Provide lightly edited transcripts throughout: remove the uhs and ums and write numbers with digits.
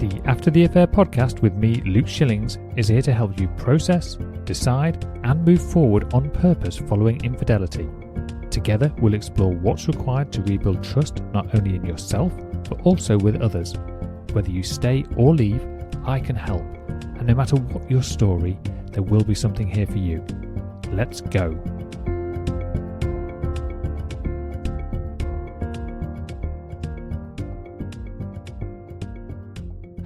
The After the Affair podcast with me, Luke Shillings, is here to help you process, decide, and move forward on purpose following infidelity. Together, we'll explore what's required to rebuild trust not only in yourself, but also with others. Whether you stay or leave, I can help. And no matter what your story, there will be something here for you. Let's go.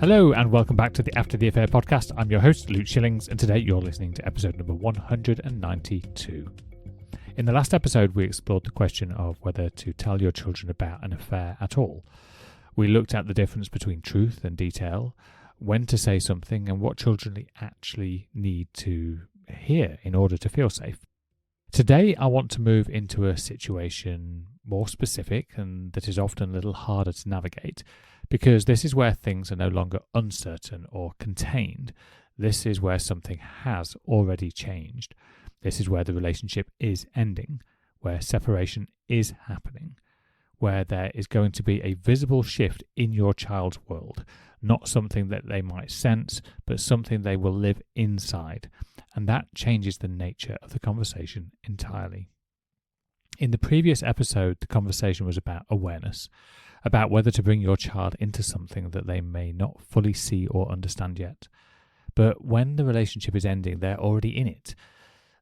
Hello and welcome back to the After the Affair podcast. I'm your host, Luke Shillings, and today you're listening to episode number 192. In the last episode, we explored the question of whether to tell your children about an affair at all. We looked at the difference between truth and detail, when to say something, and what children actually need to hear in order to feel safe. Today, I want to move into a situation more specific and that is often a little harder to navigate, because this is where things are no longer uncertain or contained. This is where something has already changed. This is where the relationship is ending, where separation is happening, where there is going to be a visible shift in your child's world, not something that they might sense, but something they will live inside. And that changes the nature of the conversation entirely. In the previous episode, the conversation was about awareness, about whether to bring your child into something that they may not fully see or understand yet. But when the relationship is ending, they're already in it.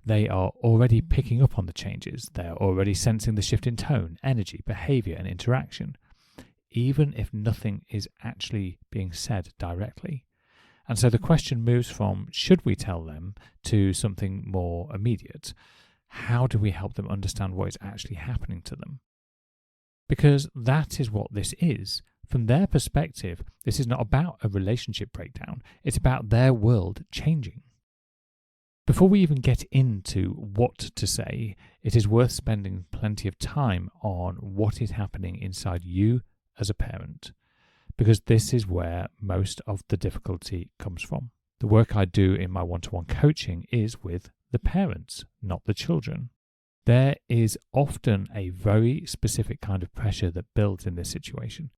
They are already picking up on the changes. They are already sensing the shift in tone, energy, behavior, and interaction, even if nothing is actually being said directly. And so the question moves from, should we tell them, to something more immediate. How do we help them understand what is actually happening to them? Because that is what this is. From their perspective, this is not about a relationship breakdown. It's about their world changing. Before we even get into what to say, it is worth spending plenty of time on what is happening inside you as a parent, because this is where most of the difficulty comes from. The work I do in my one-to-one coaching is with the parents, not the children. There is often a very specific kind of pressure that builds in this situation.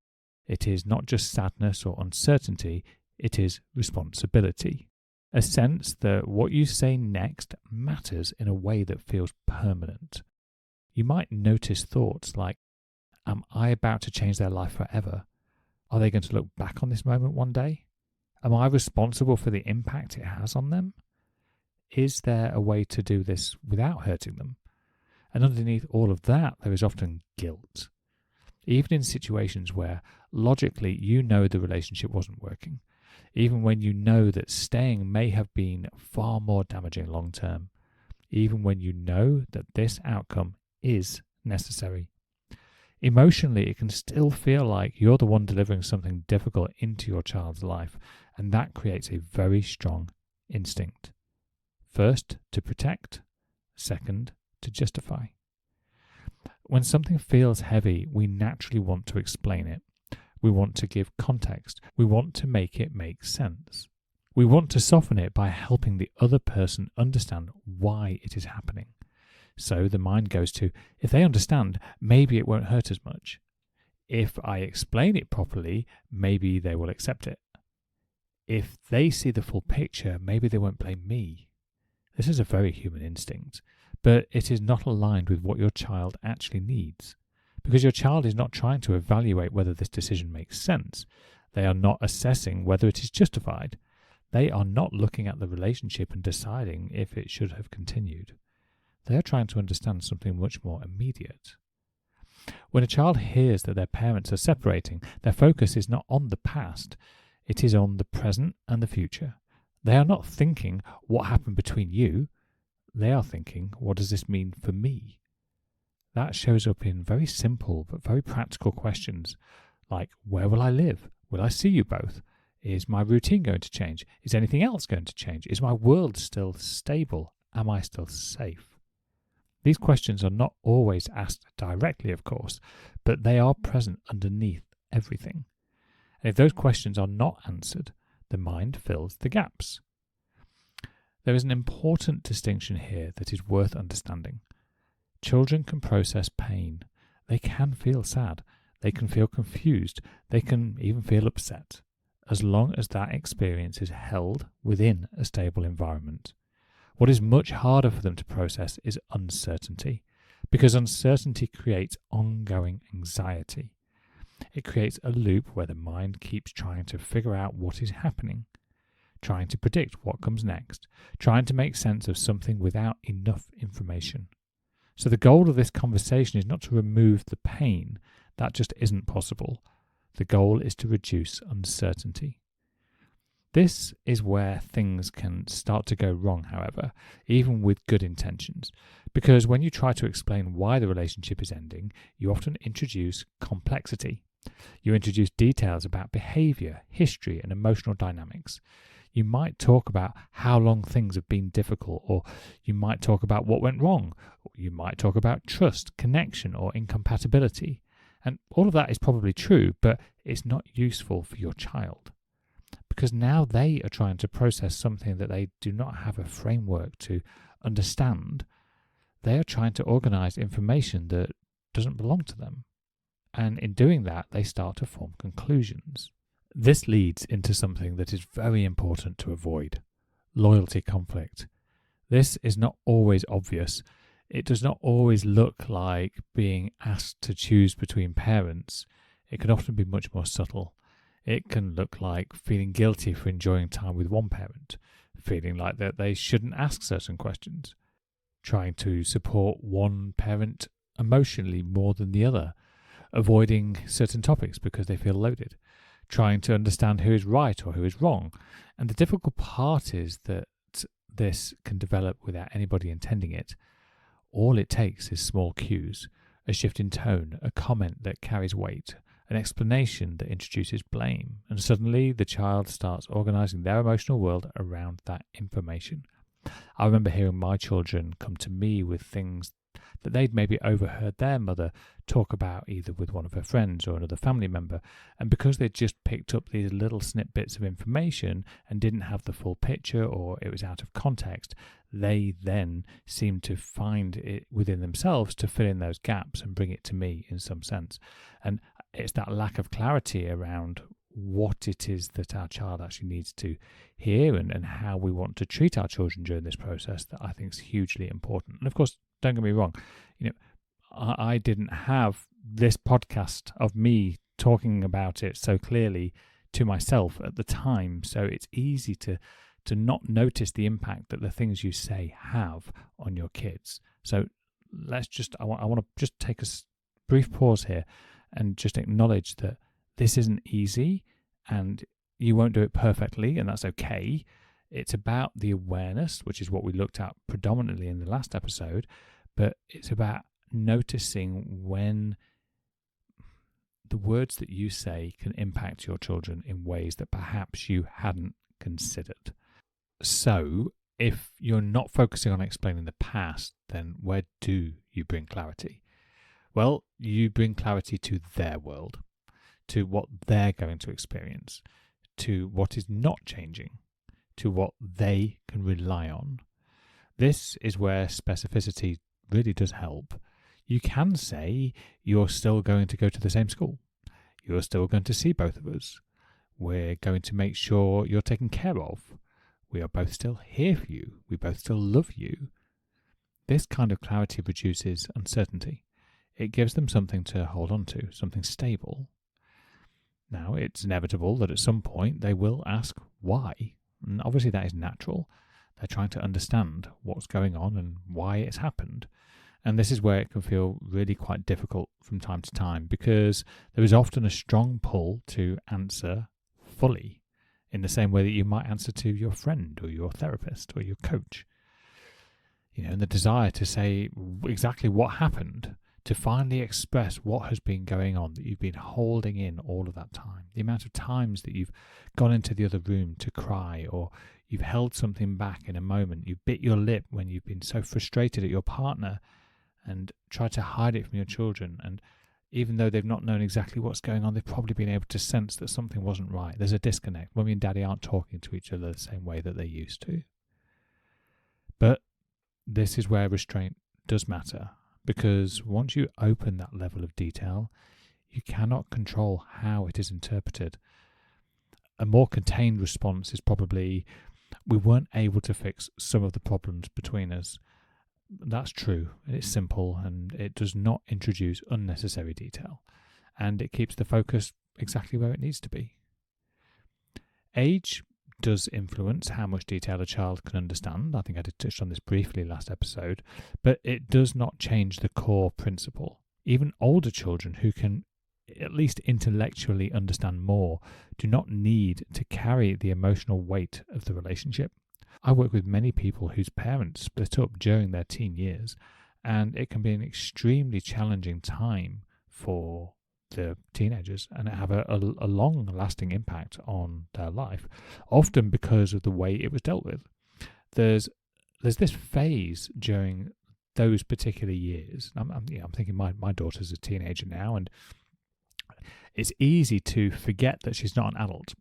It is not just sadness or uncertainty, it is responsibility. A sense that what you say next matters in a way that feels permanent. You might notice thoughts like, am I about to change their life forever? Are they going to look back on this moment one day? Am I responsible for the impact it has on them? Is there a way to do this without hurting them? And underneath all of that, there is often guilt. Even in situations where logically you know the relationship wasn't working, even when you know that staying may have been far more damaging long term, even when you know that this outcome is necessary. Emotionally, it can still feel like you're the one delivering something difficult into your child's life, and that creates a very strong instinct. First, to protect. Second, to justify. When something feels heavy, we naturally want to explain it. We want to give context. We want to make it make sense. We want to soften it by helping the other person understand why it is happening. So the mind goes to, if they understand, maybe it won't hurt as much. If I explain it properly, maybe they will accept it. If they see the full picture, maybe they won't blame me. This is a very human instinct, but it is not aligned with what your child actually needs. Because your child is not trying to evaluate whether this decision makes sense. They are not assessing whether it is justified. They are not looking at the relationship and deciding if it should have continued. They are trying to understand something much more immediate. When a child hears that their parents are separating, their focus is not on the past. It is on the present and the future. They are not thinking, what happened between you? They are thinking, what does this mean for me? That shows up in very simple but very practical questions like, where will I live? Will I see you both? Is my routine going to change? Is anything else going to change? Is my world still stable? Am I still safe? These questions are not always asked directly, of course, but they are present underneath everything. And if those questions are not answered, the mind fills the gaps. There is an important distinction here that is worth understanding. Children can process pain. They can feel sad. They can feel confused. They can even feel upset. as long as that experience is held within a stable environment. What is much harder for them to process is uncertainty, because uncertainty creates ongoing anxiety. It creates a loop where the mind keeps trying to figure out what is happening, trying to predict what comes next, trying to make sense of something without enough information. So the goal of this conversation is not to remove the pain. That just isn't possible. The goal is to reduce uncertainty. This is where things can start to go wrong, however, even with good intentions, because when you try to explain why the relationship is ending, you often introduce complexity. You introduce details about behaviour, history, and emotional dynamics. You might talk about how long things have been difficult, or you might talk about what went wrong, or you might talk about trust, connection, or incompatibility. And all of that is probably true, but it's not useful for your child. Because now they are trying to process something that they do not have a framework to understand. They are trying to organise information that doesn't belong to them. And in doing that, they start to form conclusions. This leads into something that is very important to avoid: loyalty conflict. This is not always obvious. It does not always look like being asked to choose between parents. It can often be much more subtle. It can look like feeling guilty for enjoying time with one parent, feeling like that they shouldn't ask certain questions, trying to support one parent emotionally more than the other, avoiding certain topics because they feel loaded, trying to understand who is right or who is wrong. And the difficult part is that this can develop without anybody intending it. All it takes is small cues, a shift in tone, a comment that carries weight, an explanation that introduces blame, and suddenly the child starts organising their emotional world around that information. I remember hearing my children come to me with things that they'd maybe overheard their mother talk about either with one of her friends or another family member, and because they'd just picked up these little snippets of information and didn't have the full picture, or it was out of context, they then seemed to find it within themselves to fill in those gaps and bring it to me in some sense. And it's that lack of clarity around what it is that our child actually needs to hear and how we want to treat our children during this process that I think is hugely important. And of course, don't get me wrong, I didn't have this podcast of me talking about it so clearly to myself at the time, so it's easy to not notice the impact that the things you say have on your kids. So I want to just take a brief pause here and just acknowledge that this isn't easy and you won't do it perfectly, and that's okay. It's about the awareness, which is what we looked at predominantly in the last episode, but it's about noticing when the words that you say can impact your children in ways that perhaps you hadn't considered. So, if you're not focusing on explaining the past, then where do you bring clarity? Well, you bring clarity to their world, to what they're going to experience, to what is not changing, to what they can rely on. This is where specificity really does help. You can say you're still going to go to the same school. You're still going to see both of us. We're going to make sure you're taken care of. We are both still here for you. We both still love you. This kind of clarity reduces uncertainty. It gives them something to hold on to, something stable. Now, it's inevitable that at some point they will ask why. And obviously that is natural. They're trying to understand what's going on and why it's happened. And this is where it can feel really quite difficult from time to time, because there is often a strong pull to answer fully, in the same way that you might answer to your friend or your therapist or your coach. And the desire to say exactly what happened, to finally express what has been going on that you've been holding in all of that time. The amount of times that you've gone into the other room to cry, or you've held something back in a moment, you bit your lip when you've been so frustrated at your partner and tried to hide it from your children. And even though they've not known exactly what's going on, they've probably been able to sense that something wasn't right. There's a disconnect. Mummy and daddy aren't talking to each other the same way that they used to. But this is where restraint does matter, because once you open that level of detail, you cannot control how it is interpreted. A more contained response is probably, we weren't able to fix some of the problems between us. That's true. It's simple and it does not introduce unnecessary detail. And it keeps the focus exactly where it needs to be. Age does influence how much detail a child can understand. I think I did touch on this briefly last episode, but it does not change the core principle. Even older children who can at least intellectually understand more do not need to carry the emotional weight of the relationship. I work with many people whose parents split up during their teen years, and it can be an extremely challenging time for the teenagers, and it have a long-lasting impact on their life, often because of the way it was dealt with. There's this phase during those particular years. I'm thinking my daughter's a teenager now, and it's easy to forget that she's not an adult,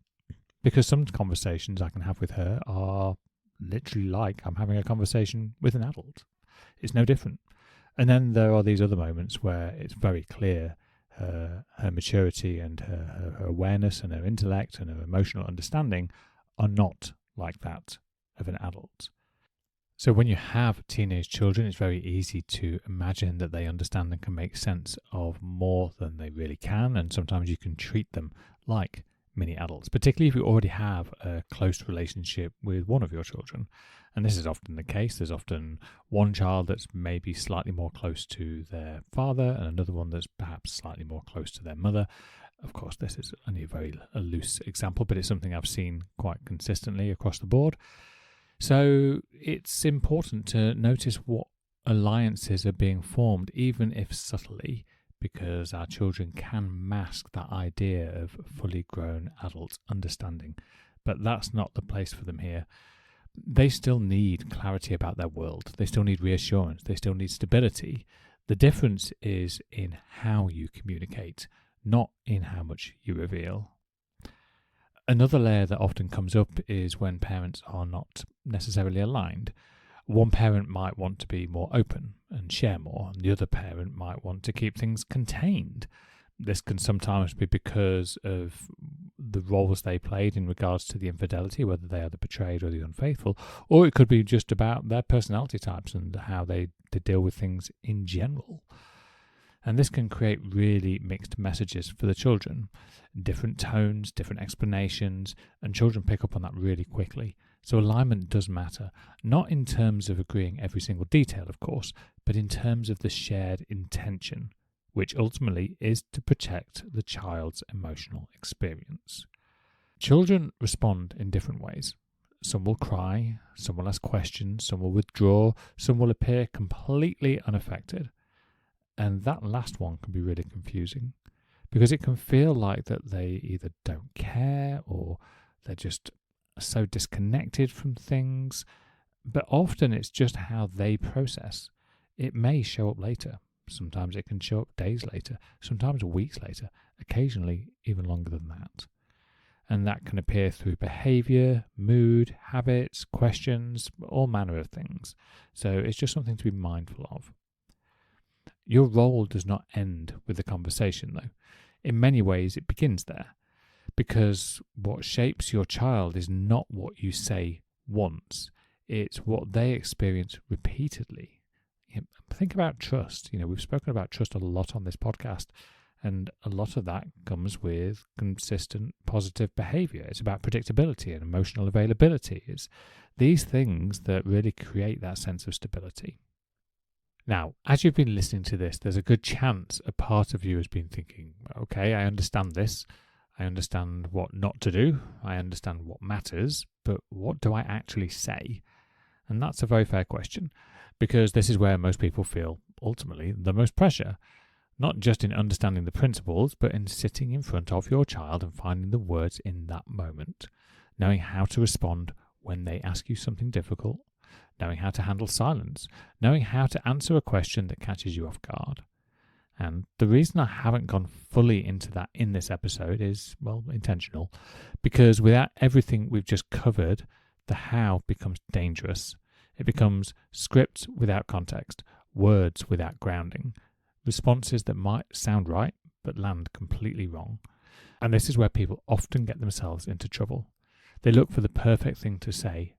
because some conversations I can have with her are literally like I'm having a conversation with an adult. It's no different. And then there are these other moments where it's very clear her maturity and her awareness and her intellect and her emotional understanding are not like that of an adult. So when you have teenage children, it's very easy to imagine that they understand and can make sense of more than they really can, and sometimes you can treat them like mini adults, particularly if you already have a close relationship with one of your children. And this is often the case. There's often one child that's maybe slightly more close to their father and another one that's perhaps slightly more close to their mother. Of course, this is only a loose example, but it's something I've seen quite consistently across the board. So it's important to notice what alliances are being formed, even if subtly, because our children can mask that idea of fully grown adult understanding. But that's not the place for them here. They still need clarity about their world. They still need reassurance. They still need stability. The difference is in how you communicate, not in how much you reveal. Another layer that often comes up is when parents are not necessarily aligned. One parent might want to be more open and share more, and the other parent might want to keep things contained. This can sometimes be because of the roles they played in regards to the infidelity, whether they are the betrayed or the unfaithful, or it could be just about their personality types and how they deal with things in general. And this can create really mixed messages for the children. Different tones, different explanations, and children pick up on that really quickly. So alignment does matter, not in terms of agreeing every single detail, of course, but in terms of the shared intention, which ultimately is to protect the child's emotional experience. Children respond in different ways. Some will cry, some will ask questions, some will withdraw, some will appear completely unaffected. And that last one can be really confusing because it can feel like that they either don't care or they're just so disconnected from things. But often it's just how they process. It may show up later. Sometimes it can show up days later, sometimes weeks later, occasionally even longer than that. And that can appear through behavior, mood, habits, questions, all manner of things. So it's just something to be mindful of. Your role does not end with the conversation, though. In many ways, it begins there, because what shapes your child is not what you say once, it's what they experience repeatedly. Think about trust. We've spoken about trust a lot on this podcast, and a lot of that comes with consistent positive behavior. It's about predictability and emotional availability. It's these things that really create that sense of stability. Now, as you've been listening to this, there's a good chance a part of you has been thinking, okay, I understand this. I understand what not to do. I understand what matters, but what do I actually say? And that's a very fair question, because this is where most people feel, ultimately, the most pressure. Not just in understanding the principles, but in sitting in front of your child and finding the words in that moment, knowing how to respond when they ask you something difficult, knowing how to handle silence, knowing how to answer a question that catches you off guard. And the reason I haven't gone fully into that in this episode is, intentional, because without everything we've just covered, the how becomes dangerous. It becomes scripts without context, words without grounding, responses that might sound right but land completely wrong. And this is where people often get themselves into trouble. They look for the perfect thing to say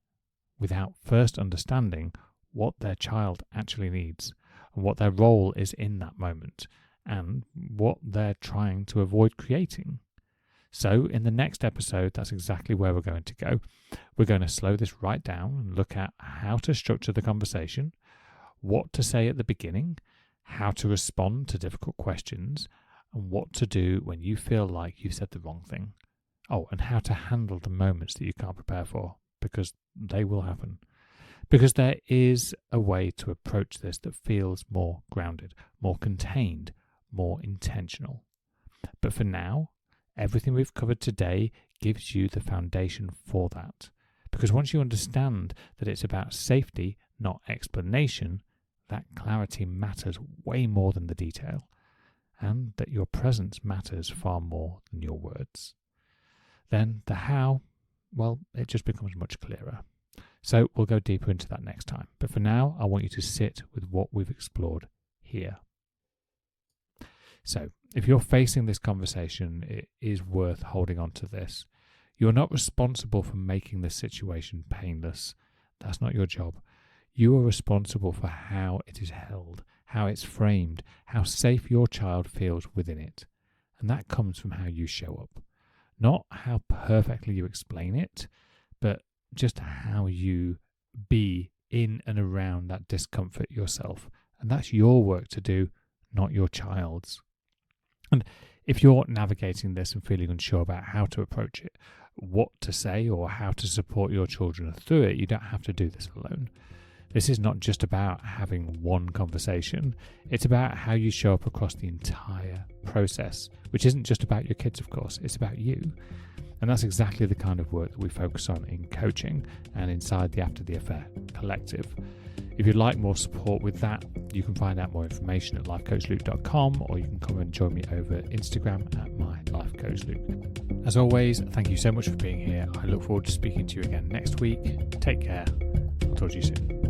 without first understanding what their child actually needs and what their role is in that moment and what they're trying to avoid creating. So in the next episode, that's exactly where we're going to go. We're going to slow this right down and look at how to structure the conversation, what to say at the beginning, how to respond to difficult questions, and what to do when you feel like you said the wrong thing. Oh, and how to handle the moments that you can't prepare for, because they will happen. Because there is a way to approach this that feels more grounded, more contained, more intentional. But for now, everything we've covered today gives you the foundation for that. Because once you understand that it's about safety, not explanation, that clarity matters way more than the detail, and that your presence matters far more than your words. Then the how, well, it just becomes much clearer. So we'll go deeper into that next time. But for now, I want you to sit with what we've explored here. So if you're facing this conversation, it is worth holding on to this. You're not responsible for making this situation painless. That's not your job. You are responsible for how it is held, how it's framed, how safe your child feels within it. And that comes from how you show up. Not how perfectly you explain it, but just how you be in and around that discomfort yourself. And that's your work to do, not your child's. And if you're navigating this and feeling unsure about how to approach it, what to say, or how to support your children through it, you don't have to do this alone. This is not just about having one conversation. It's about how you show up across the entire process, which isn't just about your kids, of course. It's about you. And that's exactly the kind of work that we focus on in coaching and inside the After the Affair Collective. If you'd like more support with that, you can find out more information at lifecoachluke.com, or you can come and join me over Instagram at mylifecoachluke. As always, thank you so much for being here. I look forward to speaking to you again next week. Take care. I'll talk to you soon.